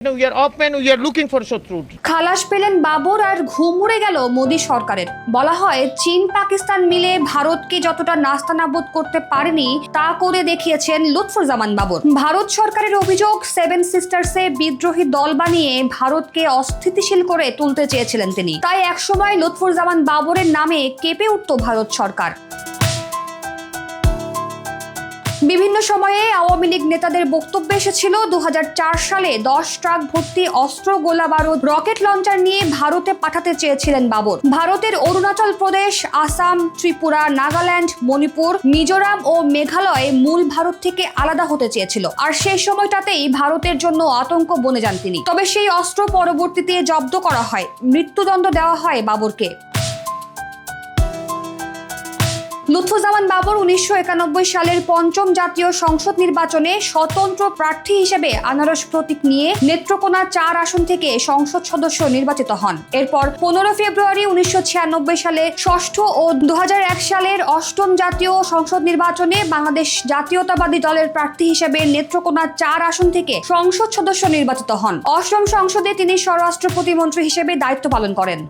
We are open, we are looking for Shatrud. খালাস পেলেন বাবর আর ঘুম উড়ে গেল মোদী সরকারের। বলা হয় চীন পাকিস্তান মিলে ভারতকে যতটা নাস্তানাবুদ করতে পারেনি তা করে দেখিয়েছেন লুৎফুজ্জামান বাবর। ভারত সরকারের অভিযোগ সেভেন সিস্টার্সে বিদ্রোহী দল বানিয়ে ভারতকে অস্থিতিশীল করে তুলতে চেয়েছিলেন তিনি। তাই একসময় লুৎফুজ্জামান বাবরের নামে কেঁপে উঠত ভারত সরকার। বিভিন্ন সময়ে আওয়ামী লীগ নেতাদের বক্তব্য এসেছিল 2004 সালে 10 ট্রাক ভর্তি অস্ত্র, গোলা বারুদ, রকেট লঞ্চার নিয়ে ভারতে পাঠাতে চেয়েছিলেন বাবর। ভারতের অরুণাচল প্রদেশ, আসাম, ত্রিপুরা, নাগাল্যান্ড, মণিপুর, মিজোরাম ও মেঘালয় মূল ভারত থেকে আলাদা হতে চেয়েছিল। আর সেই সময়টাতেই ভারতের জন্য আতঙ্ক বনে যান তিনি। তবে সেই অস্ত্র পরবর্তীতে জব্দ করা হয়, মৃত্যুদণ্ড দেওয়া হয় বাবরকে। লুৎফুজ্জামান বাবর 1991 সালের পঞ্চম জাতীয় সংসদ নির্বাচনে স্বতন্ত্র প্রার্থী হিসেবে আনারস প্রতীক নিয়ে নেত্রকোনা 4 আসন থেকে সংসদ সদস্য নির্বাচিত হন। এরপর 15 ফেব্রুয়ারি 1996 সালে ষষ্ঠ ও 2001 সালের অষ্টম জাতীয় সংসদ নির্বাচনে বাংলাদেশ জাতীয়তাবাদী দলের প্রার্থী হিসেবে নেত্রকোনা 4 আসন থেকে সংসদ সদস্য নির্বাচিত হন। অষ্টম সংসদে তিনি স্বরাষ্ট্র প্রতিমন্ত্রী হিসেবে দায়িত্ব পালন করেন।